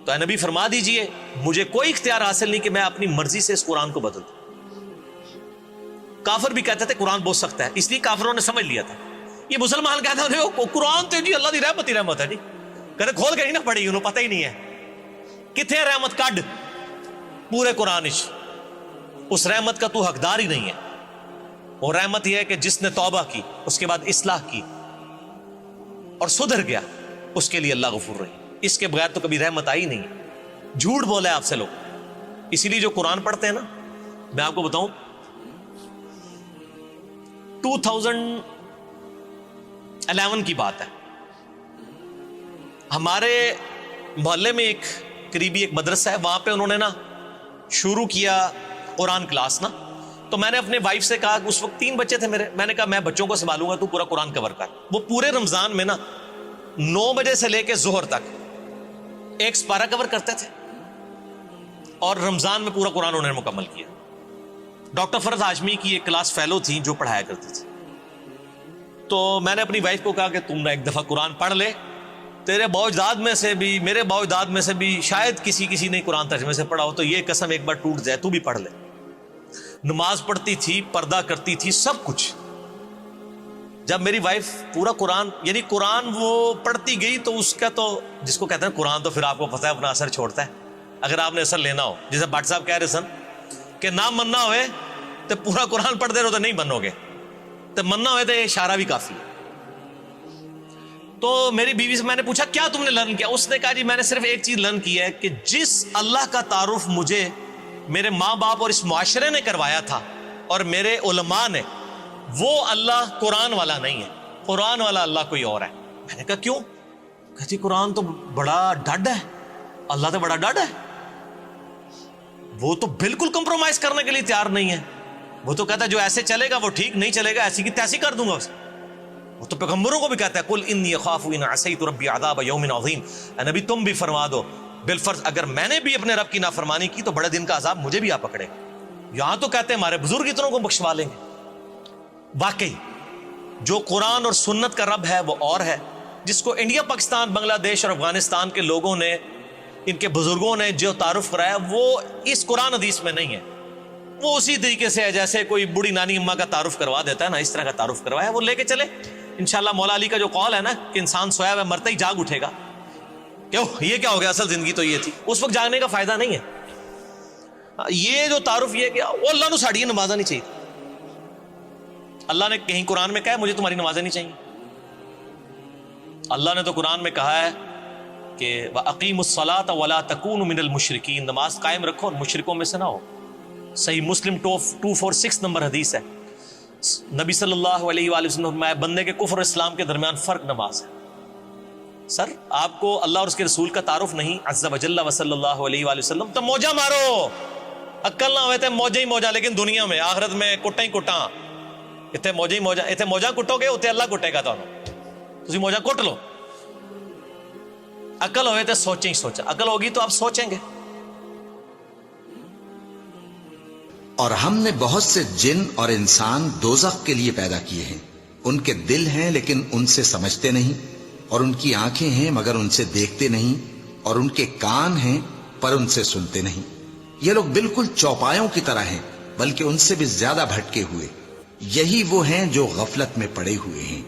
تو اے نبی فرما دیجئے مجھے کوئی اختیار حاصل نہیں کہ میں اپنی مرضی سے اس قرآن کو بدل دوں. کافر بھی کہتے تھے قرآن بہت سخت ہے، اس لیے کافروں نے سمجھ لیا تھا. یہ مسلمان کہتے ہیں قرآن تو جی اللہ دی رحمت ہی رحمت ہے جی، کہتے کھول کے نہیں نہ پڑھی، انہوں پتہ ہی نہیں ہے کتنے رحمت کڈ پورے قرآن اس رحمت کا تو حقدار ہی نہیں ہے. وہ رحمت یہ ہے کہ جس نے توبہ کی اس کے بعد اصلاح کی اور سدھر گیا اس کے لیے اللہ غفور رحیم. اس کے بغیر تو کبھی رحمت آئی نہیں. جھوٹ بولے آپ سے لوگ. اسی لیے جو قرآن پڑھتے ہیں نا، میں آپ کو بتاؤں 2011 کی بات ہے، ہمارے محلے میں ایک قریبی ایک مدرسہ ہے، وہاں پہ انہوں نے نا شروع کیا قرآن کلاس نا. تو میں نے اپنے وائف سے کہا کہ اس وقت 3 بچے تھے میرے، میں نے کہا میں بچوں کو سنبھالوں گا، تو پورا قرآن کور کر. وہ پورے رمضان میں نا 9 بجے سے لے کے ظہر تک ایک سپارہ کور کرتے تھے اور رمضان میں پورا قرآن انہوں نے مکمل کیا. ڈاکٹر فرد ہاشمی کی ایک کلاس فیلو تھی جو پڑھایا کرتی تھی. تو میں نے اپنی وائف کو کہا کہ تم نہ ایک دفعہ قرآن پڑھ لے، تیرے باوجداد میں سے بھی میرے باوجداد میں سے بھی شاید کسی نے قرآن ترجمے سے پڑھا ہو، تو یہ قسم ایک بار ٹوٹ جائے تو بھی پڑھ لے. نماز پڑھتی تھی، پردہ کرتی تھی، سب کچھ. جب میری وائف پورا قرآن یعنی قرآن وہ پڑھتی گئی تو اس کا تو جس کو کہتے ہیں قرآن تو پھر آپ کو پتہ ہے اپنا اثر چھوڑتا ہے. اگر آپ نے اثر لینا ہو، جیسے بٹ صاحب کہہ رہے سن کہ نہ مننا ہوئے تو پورا قرآن پڑھ دے رہو تو نہیں منو گے، تو مننا ہوئے تو اشارہ بھی کافی. تو میری بیوی سے میں نے پوچھا کیا تم نے لرن کیا؟ اس نے کہا جی میں نے صرف ایک چیز لرن کی ہے کہ جس اللہ کا تعارف مجھے میرے ماں باپ اور اس معاشرے نے کروایا تھا اور میرے علماء نے، وہ اللہ قرآن والا نہیں ہے، قرآن والا اللہ کوئی اور ہے. میں نے کہا کیوں؟ کہتی قرآن تو بڑا ڈڈ ہے، اللہ تو بڑا ڈڈ ہے، وہ تو بالکل کمپرومائز کرنے کے لیے تیار نہیں ہے. وہ تو کہتا ہے جو ایسے چلے گا وہ ٹھیک، نہیں چلے گا ایسی کی تیسی کر دوں گا اسے. وہ تو پیغمبروں کو بھی کہتا ہے قل انی اخاف ان عصیت ربی عذاب یوم عظیم. اے نبی تم بھی فرما دو بالفرض اگر میں نے بھی اپنے رب کی نافرمانی کی تو بڑے دن کا عذاب مجھے بھی آ پکڑے. یہاں تو کہتے ہیں ہمارے بزرگ اتنوں کو بخشوا لیں گے. واقعی جو قرآن اور سنت کا رب ہے وہ اور ہے، جس کو انڈیا، پاکستان، بنگلہ دیش اور افغانستان کے لوگوں نے، ان کے بزرگوں نے جو تعارف کرایا وہ اس قرآن حدیث میں نہیں ہے. وہ اسی طریقے سے ہے جیسے کوئی بوڑھی نانی اماں کا تعارف کروا دیتا ہے نا، اس طرح کا تعارف کروایا وہ لے کے چلے. انشاءاللہ مولا علی کا جو قول ہے نا کہ انسان سویا ہوا مرتے ہی جاگ اٹھے گا، کیوں یہ کیا ہو گیا، اصل زندگی تو یہ تھی. اس وقت جاگنے کا فائدہ نہیں ہے. یہ جو تعارف یہ کہ وہ اللہ نے ساڑی نمازہ نہیں چاہیے. اللہ نے کہیں قرآن میں کہا ہے مجھے تمہاری نمازیں نہیں چاہیے. اللہ نے تو قرآن میں کہا ہے کہ وَأَقِيمُوا الصَّلَاةَ وَلَا تَكُونُوا مِنَ الْمُشْرِكِينَ، نماز قائم رکھو اور مشرکوں میں سے نہ ہو. صحیح مسلم 246 نمبر حدیث ہے. نبی صلی اللہ علیہ وآلہ وسلم نے فرمایا بندے کے کفر اور اسلام کے درمیان فرق نماز ہے. سر آپ کو اللہ اور اس کے رسول کا تعارف نہیں عز وجل وصلی اللہ علیہ وآلہ وسلم تو موجہ مارو. عقل نہ ہوئے تھے موجہ ہی موجہ، لیکن دنیا میں آخرت میں کٹا ہی کٹا. اتنے موجہ ہی موجہ، اتنے موجہ کٹو گے اتنے اللہ کٹے گا. تسی موجہ کٹ لو. عقل ہوئے تھے سوچیں ہی سوچا، عقل ہوگی تو آپ سوچیں گے. اور ہم نے بہت سے جن اور انسان دوزخ کے لیے پیدا کیے ہیں. ان کے دل ہیں لیکن ان سے سمجھتے نہیں، اور ان کی آنکھیں ہیں مگر ان سے دیکھتے نہیں، اور ان کے کان ہیں پر ان سے سنتے نہیں. یہ لوگ بالکل چوپایوں کی طرح ہیں بلکہ ان سے بھی زیادہ بھٹکے ہوئے. یہی وہ ہیں جو غفلت میں پڑے ہوئے ہیں.